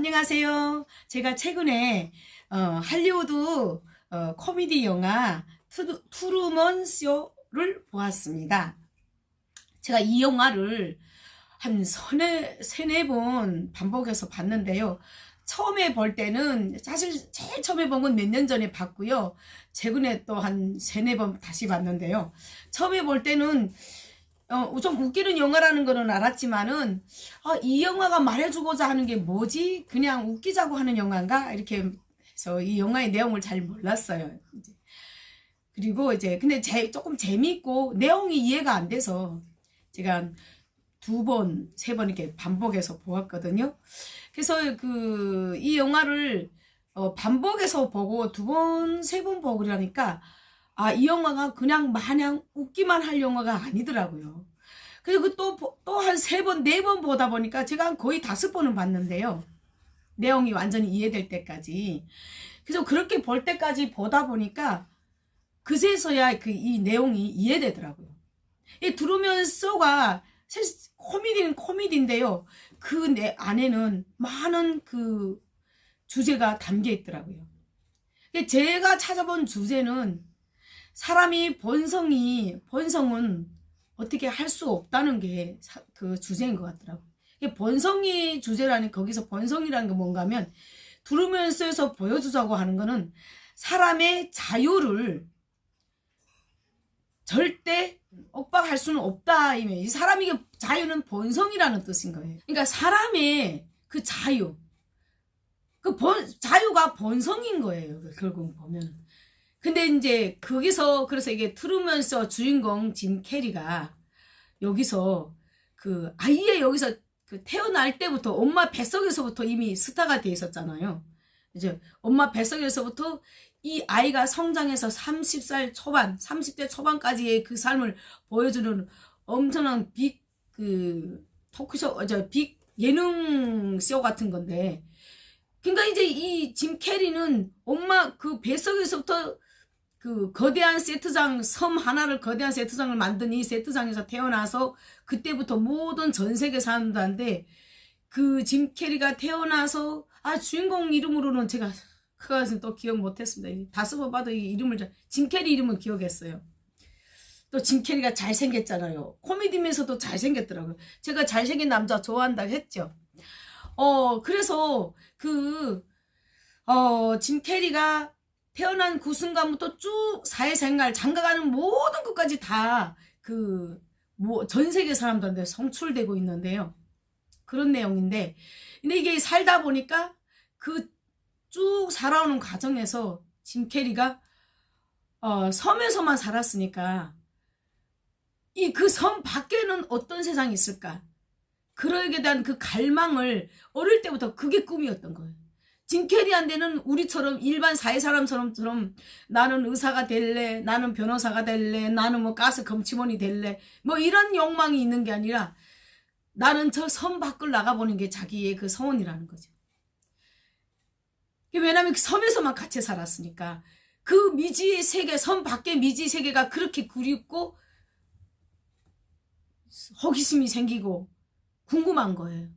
안녕하세요. 제가 최근에 할리우드 코미디 영화 트루먼 쇼를 보았습니다. 제가 이 영화를 한 세네 번 반복해서 봤는데요. 처음에 볼 때는 사실 제일 처음에 본 건 몇 년 전에 봤고요. 최근에 또 한 세네 번 다시 봤는데요. 처음에 볼 때는 좀 웃기는 영화라는 거는 알았지만은 이 영화가 말해주고자 하는 게 뭐지? 그냥 웃기자고 하는 영화인가? 이렇게 해서 이 영화의 내용을 잘 몰랐어요. 그리고 이제 근데 조금 재밌고 내용이 이해가 안 돼서 제가 두 번, 세 번 이렇게 반복해서 보았거든요. 그래서 이 영화를 반복해서 보고 두 번, 세 번 보고 그러니까 이 영화가 그냥 마냥 웃기만 할 영화가 아니더라고요. 그리고 또 한 세 번, 네 번 보다 보니까 제가 한 거의 5번은 봤는데요. 내용이 완전히 이해될 때까지. 그래서 그렇게 볼 때까지 보다 보니까 그제서야 이 내용이 이해되더라고요. 이 트루먼쇼가 사실 코미디는 코미디인데요. 그 안에는 많은 주제가 담겨 있더라고요. 제가 찾아본 주제는 사람이 본성은 어떻게 할 수 없다는 게 그 주제인 것 같더라고요. 본성이 주제라는, 거기서 본성이라는 게 뭔가 하면 트루먼쇼에서 보여주자고 하는 거는 사람의 자유를 절대 억박할 수는 없다. 이 사람이 자유는 본성이라는 뜻인 거예요. 그러니까 사람의 그 자유, 자유가 본성인 거예요. 결국 보면. 근데 이제 거기서 그래서 이게 트루먼쇼 주인공 짐 캐리가 여기서 아예 여기서 태어날 때부터 엄마 뱃속에서부터 이미 스타가 돼 있었잖아요. 이제 엄마 뱃속에서부터 이 아이가 성장해서 30살 초반, 30대 초반까지의 그 삶을 보여주는 엄청난 토크쇼, 빅 예능쇼 같은 건데, 그러니까 이제 이 짐 캐리는 엄마 뱃속에서부터 거대한 세트장, 섬 하나를 거대한 세트장을 만든 이 세트장에서 태어나서 그때부터 모든 전 세계 사람들한테 짐 캐리가 태어나서 주인공 이름으로는 제가 그것은 또 기억 못했습니다. 5번 봐도 이 이름을 짐 캐리 이름은 기억했어요. 또 짐 캐리가 잘생겼잖아요. 코미디면서도 잘생겼더라고요. 제가 잘생긴 남자 좋아한다고 했죠. 그래서 짐 캐리가 태어난 그 순간부터 쭉 사회생활, 장가가는 모든 것까지 다 전 세계 사람들한테 성출되고 있는데요. 그런 내용인데, 근데 이게 살다 보니까 쭉 살아오는 과정에서 짐 캐리가 섬에서만 살았으니까 그 섬 밖에는 어떤 세상이 있을까? 그러게 대한 갈망을 어릴 때부터 그게 꿈이었던 거예요. 짐 캐리한테는 우리처럼 일반 사회 사람처럼 나는 의사가 될래, 나는 변호사가 될래, 나는 뭐 가스 검침원이 될래, 뭐 이런 욕망이 있는 게 아니라 나는 저 섬 밖을 나가보는 게 자기의 소원이라는 거죠. 왜냐하면 섬에서만 같이 살았으니까 미지의 세계, 섬 밖의 미지의 세계가 그렇게 그립고 호기심이 생기고 궁금한 거예요.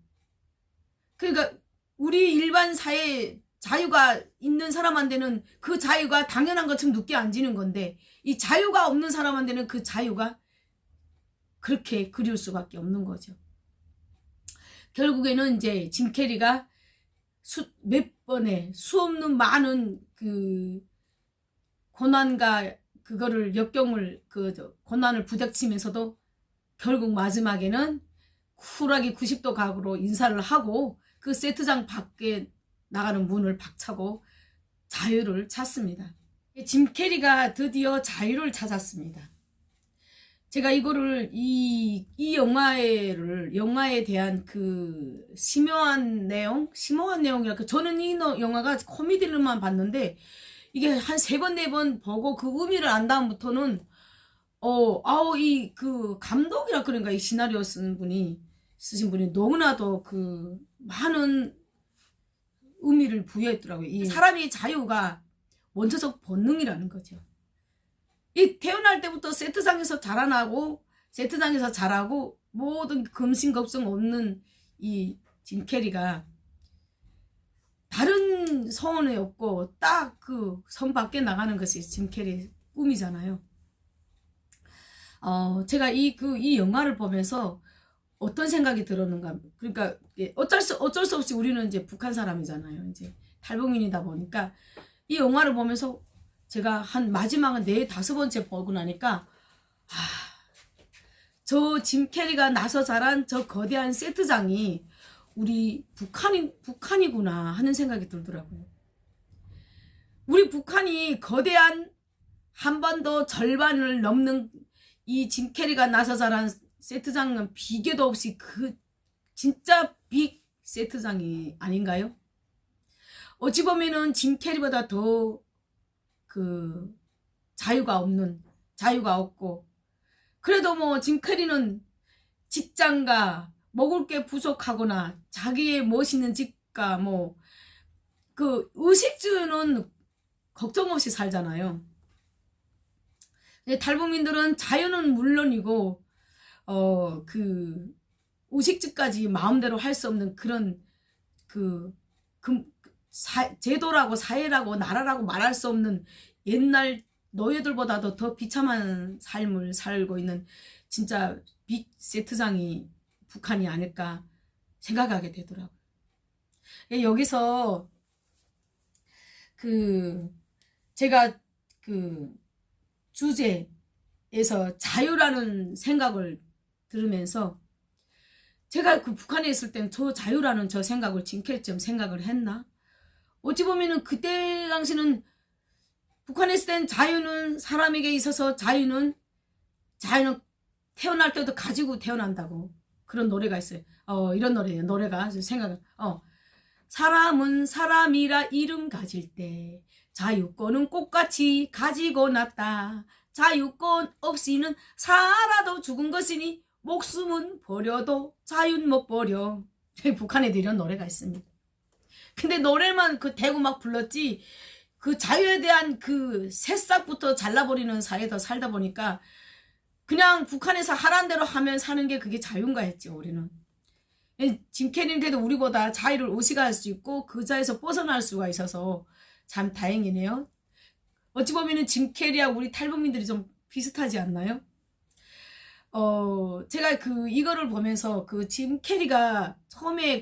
그러니까 우리 일반 사회 자유가 있는 사람한테는 그 자유가 당연한 것처럼 늦게 안지는 건데, 이 자유가 없는 사람한테는 그 자유가 그렇게 그리울 수밖에 없는 거죠. 결국에는 이제 짐 캐리가 몇 번의 수없는 많은 고난과 역경을 고난을 부닥치면서도 결국 마지막에는 쿨하게 90도 각으로 인사를 하고 세트장 밖에 나가는 문을 박차고 자유를 찾습니다. 짐 캐리가 드디어 자유를 찾았습니다. 제가 이거를 이 영화에 대한 심오한 내용이라 저는 이 영화가 코미디로만 봤는데 이게 한 3번, 4번 보고 의미를 안 다음부터는 감독이라 그런가, 이 시나리오 쓰신 분이 너무나도 많은 의미를 부여했더라고요. 사람의 자유가 원초적 본능이라는 거죠. 태어날 때부터 세트장에서 자라나고 세트장에서 자라고 모든 근심 걱정 없는 이 짐 캐리가 소원이 없고 딱 그 선 밖에 나가는 것이 짐 캐리의 꿈이잖아요. 제가 이 영화를 보면서 어떤 생각이 들었는가. 그러니까 어쩔 수 없이 우리는 이제 북한 사람이잖아요. 이제 탈북민이다 보니까 이 영화를 보면서 제가 한 마지막은 4-5번째 보고 나니까 저 짐 캐리가 나서 자란 저 거대한 세트장이 우리 북한이구나 하는 생각이 들더라고요. 우리 북한이 거대한 한반도 절반을 넘는 이 짐 캐리가 나서 자란 세트장은 비교도 없이 그 진짜 빅 세트장이 아닌가요? 어찌 보면은 짐 캐리보다 더 그 자유가 없고, 그래도 뭐 짐 캐리는 직장과 먹을 게 부족하거나 자기의 멋있는 집과 뭐 그 의식주는 걱정 없이 살잖아요. 탈북민들은 자유는 물론이고 그 의식주까지 마음대로 할 수 없는 그런 제도라고 사회라고 나라라고 말할 수 없는 옛날 노예들보다도 더 비참한 삶을 살고 있는 진짜 빅 세트장이 북한이 아닐까 생각하게 되더라고요. 여기서 제가 주제에서 자유라는 생각을 들으면서 제가 북한에 있을 땐 저 자유라는 저 생각을 짐 캐리처럼 생각을 했나? 어찌 보면은 그때 당시는 북한에 있을 땐 자유는 사람에게 있어서 자유는 태어날 때도 가지고 태어난다고 그런 노래가 있어요. 이런 노래예요. 노래가 생각을 사람은 사람이라 이름 가질 때 자유권은 꽃같이 가지고 났다. 자유권 없이는 살아도 죽은 것이니 목숨은 버려도 자유는 못 버려. 북한에도 이런 노래가 있습니다. 근데 노래만 대고 막 불렀지 그 자유에 대한 그 새싹부터 잘라버리는 사회에서 살다 보니까 그냥 북한에서 하라는 대로 하면 사는 게 그게 자유인가 했죠. 우리는 짐 캐리는 그래도 우리보다 자유를 의식할 수 있고 그 자에서 벗어날 수가 있어서 참 다행이네요. 어찌 보면은 짐 캐리하고 우리 탈북민들이 좀 비슷하지 않나요? 제가 이거를 보면서 짐 캐리가 처음에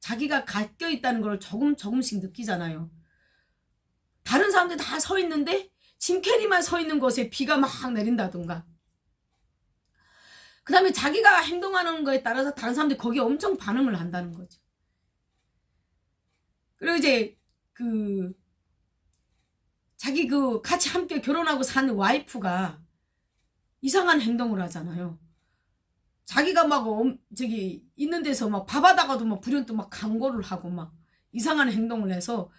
자기가 갇혀 있다는 걸 조금씩 느끼잖아요. 다른 사람들 다 서 있는데 짐 캐리만 서 있는 곳에 비가 막 내린다든가. 그 다음에 자기가 행동하는 거에 따라서 다른 사람들이 거기에 엄청 반응을 한다는 거죠. 그리고 이제 자기 같이 함께 결혼하고 사는 와이프가 이상한 행동을 하잖아요. 자기가 막 있는 데서 막 밥하다가도 막 불현또 막 강고를 하고 막 이상한 행동을 해서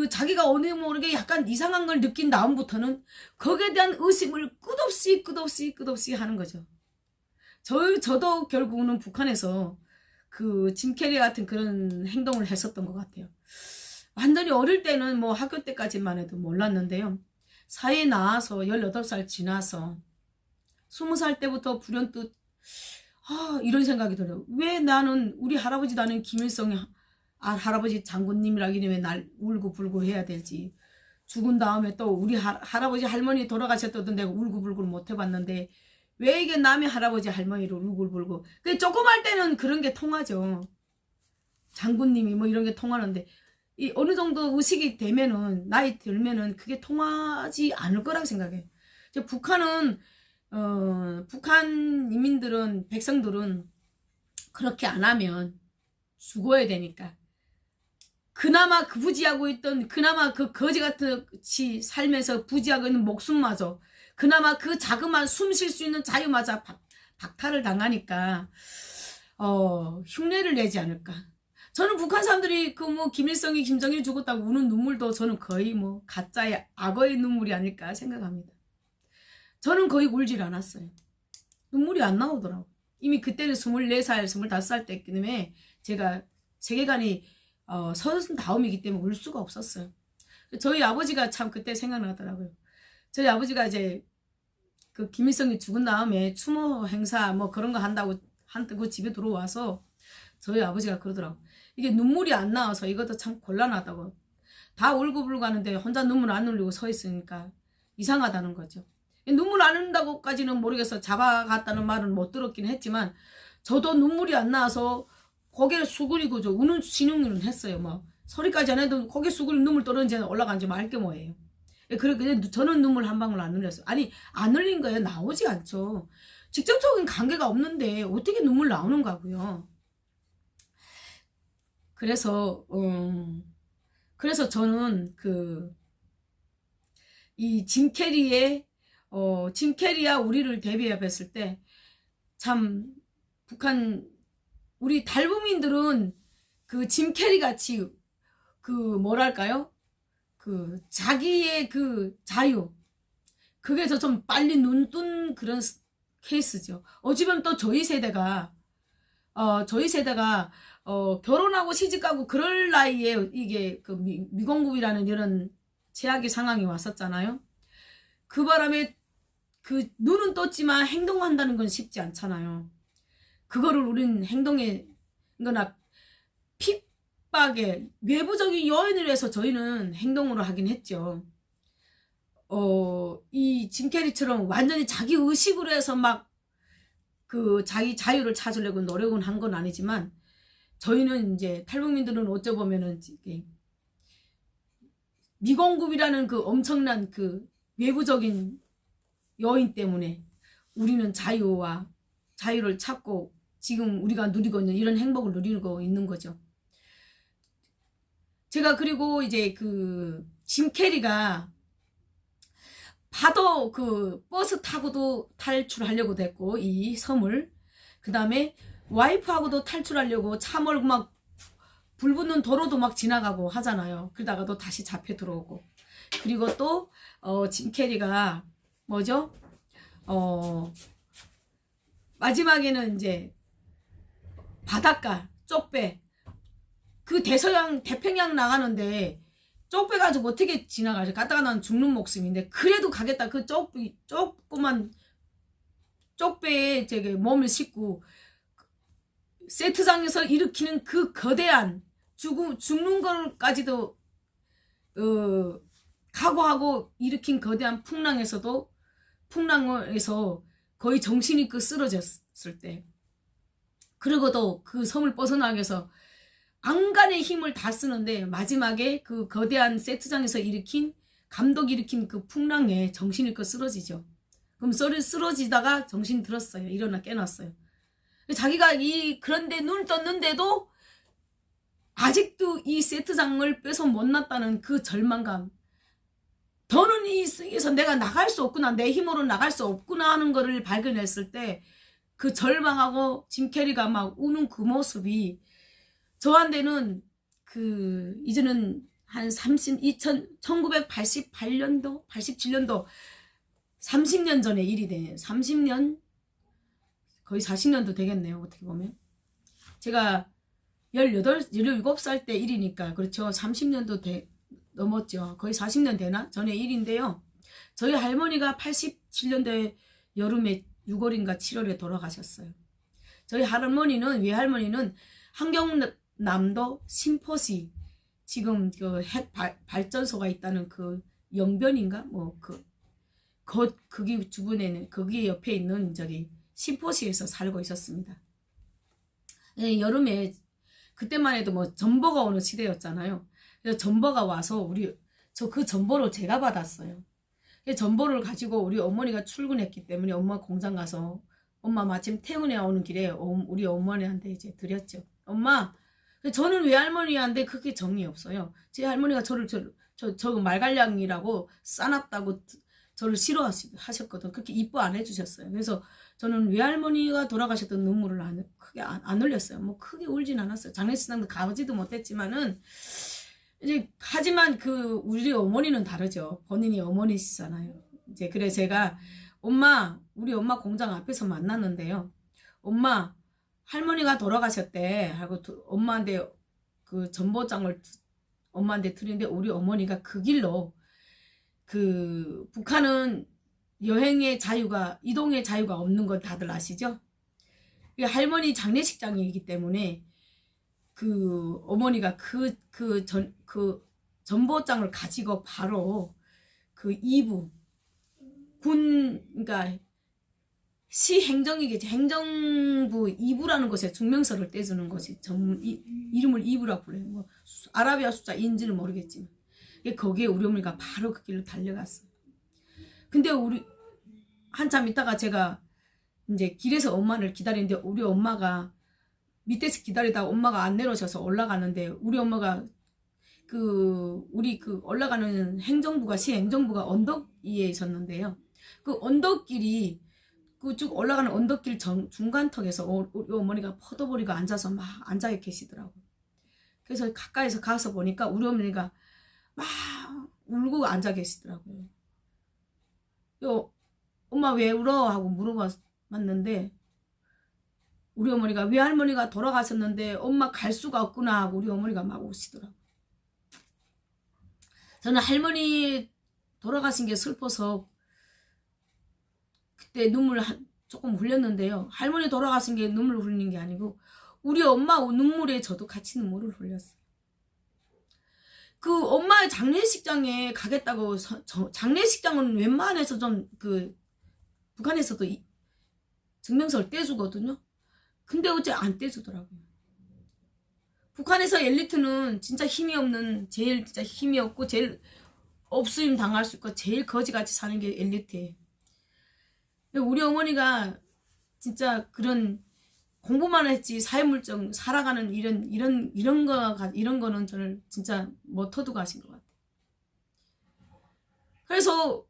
자기가 어느 모르게 약간 이상한 걸 느낀 다음부터는 거기에 대한 의심을 끝없이 하는 거죠. 저도 결국은 북한에서 짐 캐리 같은 그런 행동을 했었던 것 같아요. 완전히 어릴 때는 뭐 학교 때까지만 해도 몰랐는데요. 사회에 나와서 18살 지나서 20살 때부터 불현듯 이런 생각이 들어요. 왜 나는 우리 할아버지도 아닌 김일성의 할아버지 장군님이라 이름에 날 울고불고 해야 되지. 죽은 다음에 또 우리 할아버지 할머니 돌아가셨던 내가 울고불고를 못 해봤는데 왜 이게 남의 할아버지 할머니를 울고불고. 조그만 때는 그런 게 통하죠. 장군님이 뭐 이런 게 통하는데 어느 정도 의식이 되면은 나이 들면은 그게 통하지 않을 거라고 생각해요. 북한 백성들은 그렇게 안 하면 죽어야 되니까 그나마 부지하고 있던 그나마 거지같이 살면서 부지하고 있는 목숨마저 그나마 자그만 숨 쉴 수 있는 자유마저 박탈을 당하니까 흉내를 내지 않을까. 저는 북한 사람들이 김일성이 김정일이 죽었다고 우는 눈물도 저는 거의 가짜의 악어의 눈물이 아닐까 생각합니다. 저는 거의 울질 않았어요. 눈물이 안 나오더라고. 이미 그때는 24살, 25살 때쯤에 제가 세계관이 39이기 때문에 울 수가 없었어요. 저희 아버지가 참 그때 생각나더라고요. 저희 아버지가 이제 김일성이 죽은 다음에 추모 행사 그런 거 한다고 집에 들어와서 저희 아버지가 그러더라고. 이게 눈물이 안 나와서 이것도 참 곤란하다고. 다 울고불고 하는데 혼자 눈물 안 흘리고 서 있으니까 이상하다는 거죠. 눈물 안 흘린다고까지는 모르겠어. 잡아갔다는 말은 못 들었긴 했지만 저도 눈물이 안 나와서 고개를 수그리고 저 우는 신용률은 했어요. 뭐 소리까지 안 해도 고개 수그리고 눈물 떨어지는 올라간지 말게 뭐예요. 그래 근데 저는 눈물 한 방울 안 흘렸어요. 아니 안 흘린 거예요. 나오지 않죠. 직접적인 관계가 없는데 어떻게 눈물 나오는가고요. 그래서 저는 이 짐 캐리의 짐 캐리와 우리를 대비해 봤을 때 참 북한 우리 달북민들은 그 짐 캐리 같이 뭐랄까요? 자기의 자유 그게 더 좀 빨리 눈 뜬 그런 케이스죠. 어찌보면 또 저희 세대가 결혼하고 시집가고 그럴 나이에 이게 미공급이라는 이런 최악의 상황이 왔었잖아요. 그 바람에 눈은 떴지만 행동한다는 건 쉽지 않잖아요. 그거를 우린 행동에 거나 핍박에 외부적인 요인을 해서 저희는 행동으로 하긴 했죠. 이 짐 캐리처럼 완전히 자기 의식으로 해서 막 자기 자유를 찾으려고 노력은 한 건 아니지만 저희는 이제 탈북민들은 어쩌보면은 미공급이라는 엄청난 외부적인 요인 때문에 우리는 자유를 찾고 지금 우리가 누리고 있는 이런 행복을 누리고 있는 거죠. 제가 그리고 이제 짐 캐리가 파도 버스 타고도 탈출하려고 됐고 이 섬을 그 다음에 와이프하고도 탈출하려고 차 몰고 막 불 붙는 도로도 막 지나가고 하잖아요. 그러다가도 다시 잡혀 들어오고 그리고 또 짐 캐리가 뭐죠? 마지막에는 이제 바닷가 쪽배 태평양 나가는데 쪽배 가지고 어떻게 지나가죠? 갔다가 난 죽는 목숨인데 그래도 가겠다. 조그만 쪽배에 몸을 싣고 세트장에서 일으키는 거대한 죽는 걸까지도 각오하고 일으킨 거대한 풍랑에서 거의 정신이 쓰러졌을 때 그리고도 섬을 벗어나기 위해서 안간의 힘을 다 쓰는데 마지막에 거대한 세트장에서 감독이 일으킨 풍랑에 정신이 쓰러지죠. 그럼 쓰러지다가 정신 들었어요. 일어나 깨났어요. 자기가 그런데 눈을 떴는데도 아직도 이 세트장을 뺏어 못 났다는 절망감, 더는 이에서 내가 나갈 수 없구나, 내 힘으로 나갈 수 없구나 하는 거를 발견했을 때 절망하고 짐 캐리가 막 우는 모습이 저한테는 이제는 한 1988년도 87년도 30년 전의 일이 돼요. 30년 거의 40년도 되겠네요. 어떻게 보면 제가 17살 때 일이니까 그렇죠. 30년도 넘었죠. 거의 40년 되나? 전의 일인데요. 저희 할머니가 87년도에 여름에 6월인가 7월에 돌아가셨어요. 저희 외할머니는 한경남도 신포시 지금 핵 발전소가 있다는 영변인가? 거기 주변에는 거기 옆에 있는 신포시에서 살고 있었습니다. 예, 여름에 그때만 해도 전보가 오는 시대였잖아요. 그래서 전보가 와서 그 전보를 제가 받았어요. 전보를 가지고 우리 어머니가 출근했기 때문에 엄마 공장 가서 엄마 마침 퇴근해 오는 길에 우리 어머니한테 이제 드렸죠. 엄마, 저는 외할머니한테 그렇게 정이 없어요. 제 할머니가 저 말갈량이라고 싸놨다고 저를 싫어하셨거든. 그렇게 이뻐 안 해주셨어요. 그래서 저는 외할머니가 돌아가셨던 눈물을 크게 안 흘렸어요. 크게 울진 않았어요. 장례식장도 가지도 못했지만은 하지만 우리 어머니는 다르죠. 본인이 어머니시잖아요. 그래 제가 우리 엄마 공장 앞에서 만났는데요. 엄마, 할머니가 돌아가셨대 하고 엄마한테 전보장을 엄마한테 드리는데 우리 어머니가 그 길로 북한은 여행의 자유가 이동의 자유가 없는 건 다들 아시죠? 할머니 장례식장이기 때문에 그 어머니가 그 전보장을 가지고 바로 그 2부 그러니까 시 행정이겠지. 행정부 2부라는 곳에 증명서를 떼주는 것이 이름을 2부라고 불러요. 뭐 아라비아 숫자인지는 모르겠지만 거기에 우리 어머니가 바로 그 길로 달려갔어요. 근데 우리 한참 있다가 제가 이제 길에서 엄마를 기다리는데 우리 엄마가 밑에서 기다리다가 엄마가 안 내려오셔서 올라가는데 우리 엄마가 우리 올라가는 행정부가 시 행정부가 언덕 위에 있었는데요. 그 언덕길이 그 쭉 올라가는 언덕길 중간턱에서 우리 어머니가 포도버리고 앉아서 막 앉아 계시더라고. 그래서 가까이서 가서 보니까 우리 어머니가 막 울고 앉아 계시더라고요. 엄마 왜 울어? 하고 물어봤는데 우리 어머니가 외할머니가 돌아가셨는데 엄마 갈 수가 없구나 하고 우리 어머니가 막 우시더라고요. 저는 할머니 돌아가신 게 슬퍼서 그때 눈물 조금 흘렸는데요. 할머니 돌아가신 게 눈물 흘리는 게 아니고 우리 엄마 눈물에 저도 같이 눈물을 흘렸어요. 그 엄마의 장례식장에 가겠다고 장례식장은 웬만해서 좀 북한에서도 증명서를 떼주거든요. 근데 어째 안 떼주더라고요. 북한에서 엘리트는 진짜 힘이 없는 제일 진짜 힘이 없고 제일 없으임 당할 수 있고 제일 거지같이 사는 게 엘리트예요. 우리 어머니가 진짜 그런 공부만 했지 사회물정 살아가는 이런 거는 저를 진짜 못터도 가신 것 같아요. 그래서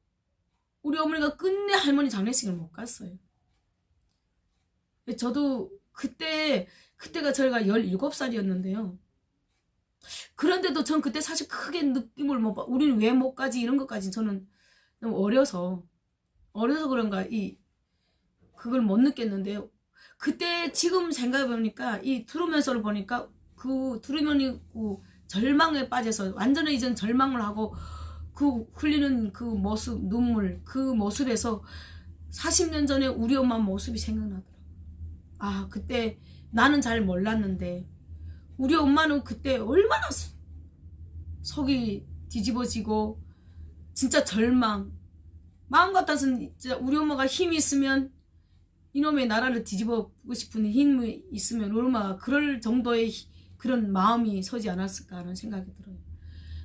우리 어머니가 끝내 할머니 장례식을 못 갔어요. 저도 그때가 저희가 17살이었는데요. 그런데도 전 그때 사실 크게 느낌을 못 봐. 우리는 왜 못 가지 이런 것까지 저는 너무 어려서 그런가 그걸 못 느꼈는데요. 그때 지금 생각해보니까 이 트루먼쇼를 보니까 그 트루먼이 절망에 빠져서 완전히 이전 절망을 하고 그 흘리는 그 모습 눈물 그 모습에서 40년 전에 우리 엄마 모습이 생각나더라고요. 아 그때 나는 잘 몰랐는데 우리 엄마는 그때 얼마나 속이 뒤집어지고 진짜 절망 마음 같아서는 진짜 우리 엄마가 힘이 있으면 이놈의 나라를 뒤집어보고 싶은 힘이 있으면 얼마나 그럴 정도의 그런 마음이 서지 않았을까 하는 생각이 들어요.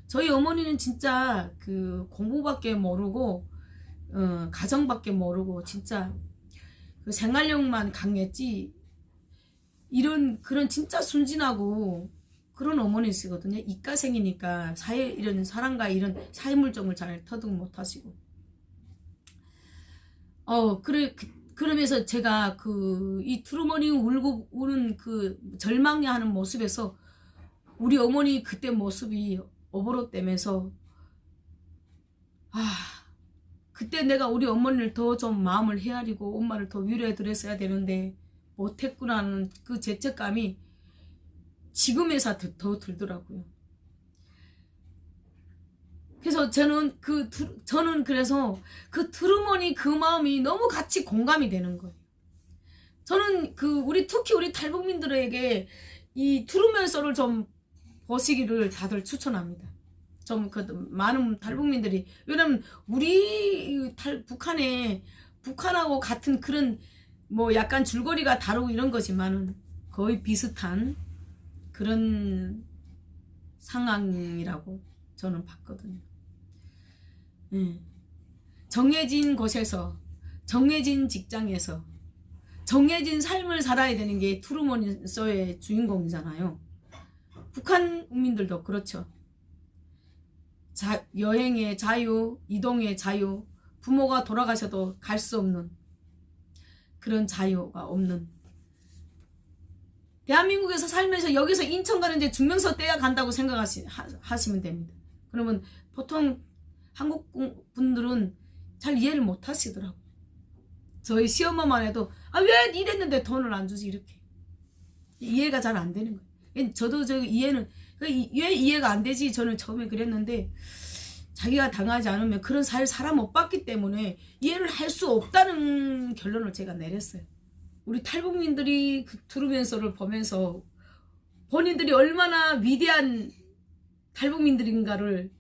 저희 어머니는 진짜 그 공부밖에 모르고 가정밖에 모르고 진짜 그 생활력만 강했지 그런 진짜 순진하고 그런 어머니시거든요. 이과생이니까 이런 사랑과 이런 사회물정을 잘 터득 못하시고 그러면서 제가 이 트루먼이 울고 우는 그 절망하는 모습에서 우리 어머니 그때 모습이 어버릇되면서 그때 내가 우리 어머니를 더 좀 마음을 헤아리고 엄마를 더 위로해 드렸어야 되는데 못했구나는 그 죄책감이 지금에서 더 들더라고요. 그래서 저는 그래서 그 트루먼이 그 마음이 너무 같이 공감이 되는 거예요. 저는 특히 우리 탈북민들에게 이 트루먼쇼를 좀 보시기를 다들 추천합니다. 좀 많은 탈북민들이 왜냐면 우리 북한하고 같은 그런 뭐 약간 줄거리가 다르고 이런 거지만은 거의 비슷한 그런 상황이라고 저는 봤거든요. 정해진 곳에서 정해진 직장에서 정해진 삶을 살아야 되는 게 트루먼쇼의 주인공이잖아요. 북한 국민들도 그렇죠. 여행의 자유, 이동의 자유, 부모가 돌아가셔도 갈 수 없는 그런 자유가 없는 대한민국에서 살면서 여기서 인천 가는데 증명서 떼야 간다고 생각하시면 됩니다. 그러면 보통 한국 분들은 잘 이해를 못 하시더라고요. 저희 시엄마만 해도 왜 이랬는데 돈을 안 주지 이렇게 이해가 잘 안 되는 거예요. 저도 이해는 왜 이해가 안 되지 저는 처음에 그랬는데 자기가 당하지 않으면 그런 사회를 살아 못 봤기 때문에 이해를 할 수 없다는 결론을 제가 내렸어요. 우리 탈북민들이 그 트루먼쇼를 보면서 본인들이 얼마나 위대한 탈북민들인가를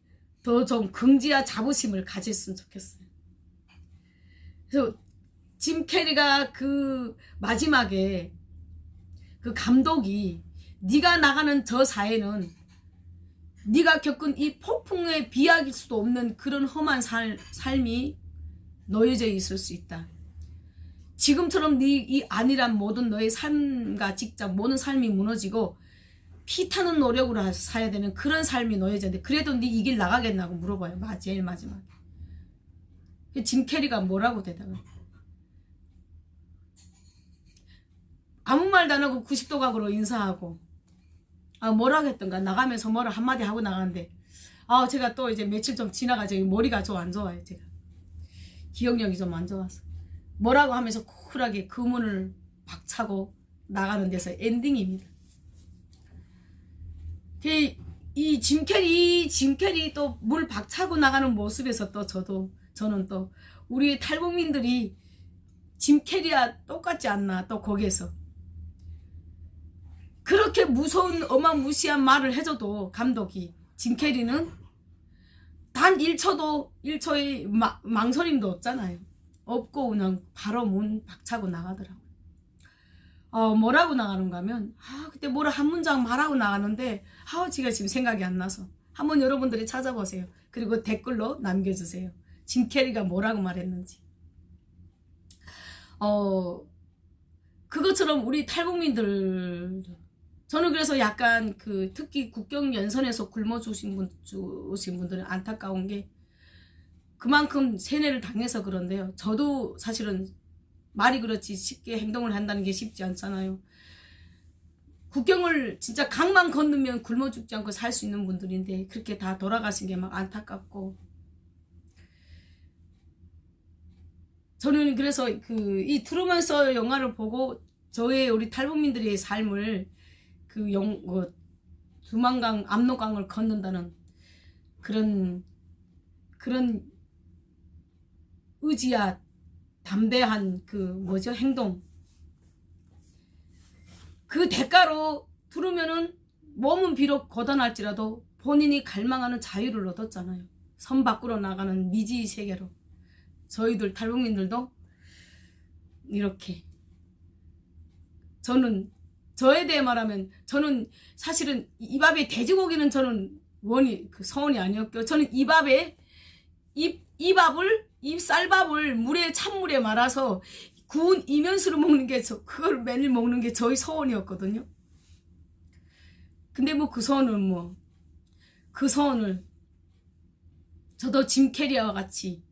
더 좀 긍지와 자부심을 가졌으면 좋겠어요. 그래서 짐 캐리가 그 마지막에 그 감독이 네가 나가는 저 사회는 네가 겪은 이 폭풍에 비하할 수도 없는 그런 험한 삶이 놓여져 있을 수 있다. 지금처럼 네 이 안일한 모든 너의 삶과 직장 모든 삶이 무너지고 피타는 노력으로 사야 되는 그런 삶이 놓여져 있는데 그래도 네 이 길 나가겠냐고 물어봐요. 제일 마지막에. 짐 캐리가 뭐라고 대답을 아무 말도 안 하고 90도 각으로 인사하고 뭐라고 했던가 나가면서 뭐라 한마디 하고 나가는데 제가 또 이제 며칠 좀 지나가지고 머리가 좀 안 좋아요. 제가 기억력이 좀 안 좋아서 뭐라고 하면서 쿨하게 그 문을 박차고 나가는 데서 엔딩입니다. 이 짐 캐리 또 물 박차고 나가는 모습에서 또 저는 또 우리 탈북민들이 짐 캐리와 똑같지 않나. 또 거기에서 그렇게 무서운 어마무시한 말을 해줘도 감독이 짐 캐리는 단 1초의 망설임도 없잖아요. 없고 그냥 바로 문 박차고 나가더라고요. 뭐라고 나가는가 하면 그때 뭐라 한 문장 말하고 나가는데 제가 지금 생각이 안 나서 한번 여러분들이 찾아보세요. 그리고 댓글로 남겨주세요. 짐 캐리가 뭐라고 말했는지. 그것처럼 우리 탈북민들 저는 그래서 약간 특히 국경 연선에서 굶어 주신 분들은 안타까운 게 그만큼 세뇌를 당해서 그런데요. 저도 사실은 말이 그렇지 쉽게 행동을 한다는 게 쉽지 않잖아요. 국경을 진짜 강만 건너면 굶어 죽지 않고 살 수 있는 분들인데 그렇게 다 돌아가신 게 막 안타깝고 저는 그래서 이 트루먼 쇼 영화를 보고 저의 우리 탈북민들의 삶을 두만강 압록강을 걷는다는 그런 의지와 담대한 행동 그 대가로 들으면은 몸은 비록 고단할지라도 본인이 갈망하는 자유를 얻었잖아요. 선 밖으로 나가는 미지의 세계로 저희들 탈북민들도 이렇게 저에 대해 말하면 저는 사실은 이 밥에 돼지고기는 저는 서원이 아니었고요. 저는 이 쌀밥을 찬물에 말아서 구운 이면수로 먹는 게 그걸 매일 먹는 게 저희 서원이었거든요. 근데 그 서원을 저도 짐 캐리와 같이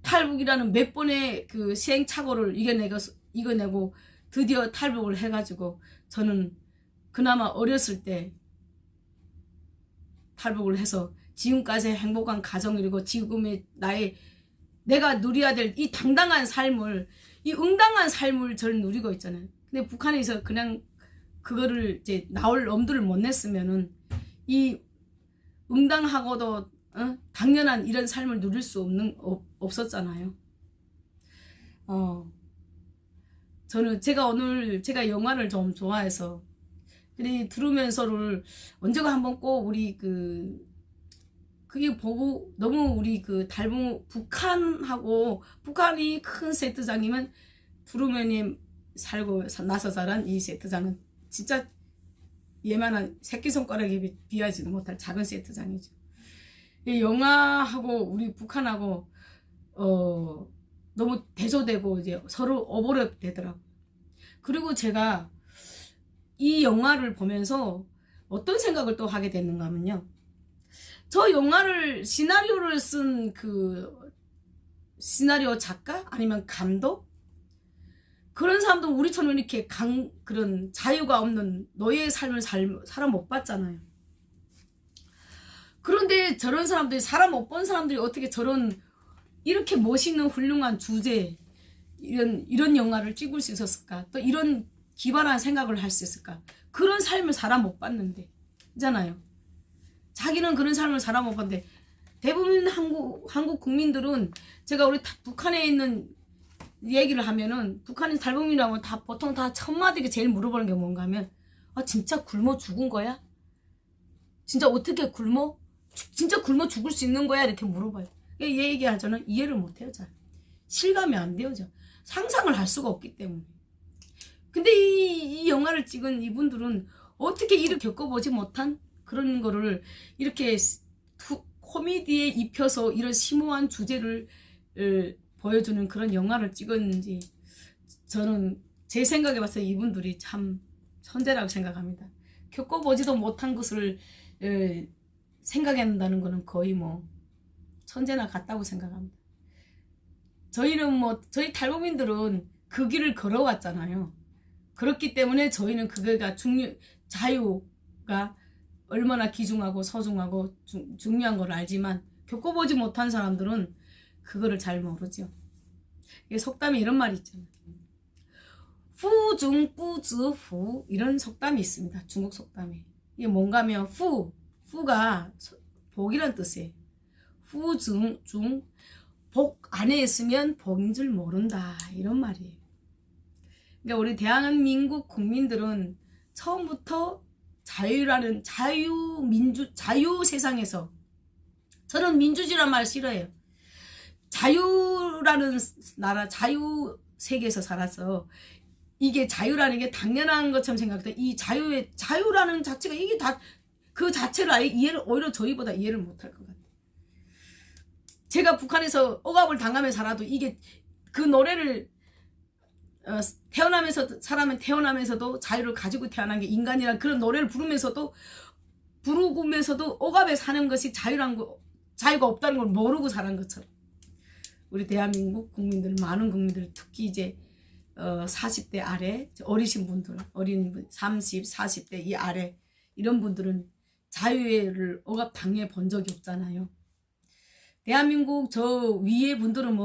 탈북이라는 몇 번의 시행착오를 이겨내고 드디어 탈북을 해가지고 저는 그나마 어렸을 때 탈북을 해서 지금까지 행복한 가정을 이루고 지금의 내가 누려야 될 이 당당한 삶을 이 응당한 삶을 저는 누리고 있잖아요. 근데 북한에서 그냥 그거를 이제 나올 엄두를 못 냈으면은 이 응당하고도 당연한 이런 삶을 누릴 수 없었잖아요. 저는 제가 영화를 좀 좋아해서 근데 들으면서를 언제가 한번 꼭 우리 그게 보고 너무 우리 북한이 큰 세트장이면 두루면이 살고 나서 자란 이 세트장은 진짜 얘만한 새끼손가락에 비하지도 못할 작은 세트장이죠. 이 영화하고 우리 북한하고 너무 대조되고 이제 서로 오버랩 되더라고요. 그리고 제가 이 영화를 보면서 어떤 생각을 또 하게 됐는가 하면요. 저 영화를 시나리오를 쓴 시나리오 작가 아니면 감독 그런 사람도 우리처럼 이렇게 그런 자유가 없는 노예의 삶을 살아 못 봤잖아요. 그런데 저런 사람들이 살아 못 본 사람들이 어떻게 이렇게 멋있는 훌륭한 주제 이런 영화를 찍을 수 있었을까? 또 이런 기발한 생각을 할 수 있을까? 그런 삶을 살아 못 봤는데 있잖아요. 자기는 그런 삶을 살아 못 봤는데 대부분 한국 국민들은 제가 우리 북한에 있는 얘기를 하면은 북한인 탈북민이라면 보통 다 첫 마디가 제일 물어보는 게 뭔가 하면 아, 진짜 굶어 죽은 거야? 진짜 어떻게 굶어? 진짜 굶어 죽을 수 있는 거야? 이렇게 물어봐요. 얘 얘기하잖아. 이해를 못해요. 잘. 실감이 안 돼요. 잘. 상상을 할 수가 없기 때문에. 근데 이 영화를 찍은 이분들은 어떻게 이를 겪어보지 못한 그런 거를 이렇게 코미디에 입혀서 이런 심오한 주제를 보여주는 그런 영화를 찍었는지, 저는 제 생각에 봤을 때 이분들이 참 천재라고 생각합니다. 겪어보지도 못한 것을 생각한다는 거는 거의 뭐 천재나 같다고 생각합니다. 저희는 뭐 저희 탈북민들은 그 길을 걸어왔잖아요. 그렇기 때문에 저희는 그거가 자유가 얼마나 귀중하고 소중하고 중요한 걸 알지만, 겪어보지 못한 사람들은 그거를 잘 모르죠. 이게 속담에 이런 말이 있잖아요. 후중부즈후, 이런 속담이 있습니다. 중국 속담에. 이게 뭔가 하면 후가 복이란 뜻이에요. 후중 복 안에 있으면 복인 줄 모른다, 이런 말이에요. 그러니까 우리 대한민국 국민들은 처음부터 자유라는 자유 세상에서, 저는 민주주의란 말 싫어해요. 자유라는 나라, 자유 세계에서 살아서 이게 자유라는 게 당연한 것처럼 생각해요. 이 자유라는 자체가 이게 다 그 자체를 아예 오히려 저희보다 이해를 못할 것 같아요. 제가 북한에서 억압을 당하며 살아도 이게 그 노래를 사람은 태어나면서도 자유를 가지고 태어난 게 인간이란 그런 노래를 부르면서도 억압에 사는 것이 자유가 없다는 걸 모르고 살은 것처럼, 우리 대한민국 국민들, 많은 국민들, 특히 이제 40대 아래 어리신 분들, 어린 분, 30, 40대 이 아래 이런 분들은 자유를 억압당해 본 적이 없잖아요. 대한민국 저 위에 분들은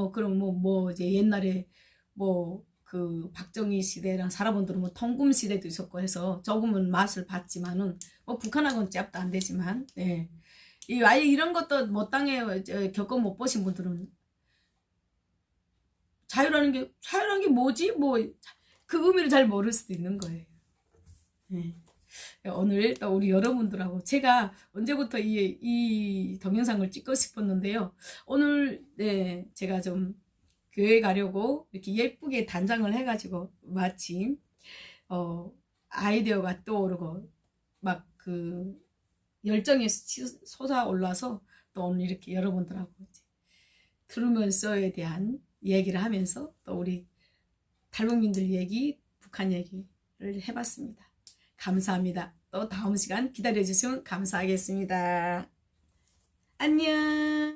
이제 옛날에 그 박정희 시대랑 살아본들은 통금 시대도 있었고 해서 조금은 맛을 봤지만은 북한하고는 짭도 안 되지만, 아예 이런 것도 못 당해 겪어 못 보신 분들은 자유라는 게 뭐지? 그 의미를 잘 모를 수도 있는 거예요. 오늘 또 우리 여러분들하고 제가 언제부터 이 동영상을 찍고 싶었는데요. 오늘 제가 좀 교회 가려고 이렇게 예쁘게 단장을 해가지고 마침 아이디어가 떠오르고 막 그 열정이 솟아올라서 또 오늘 이렇게 여러분들하고 트루먼 쇼에 대한 얘기를 하면서 또 우리 탈북민들 얘기, 북한 얘기를 해봤습니다. 감사합니다. 또 다음 시간 기다려주시면 감사하겠습니다. 안녕.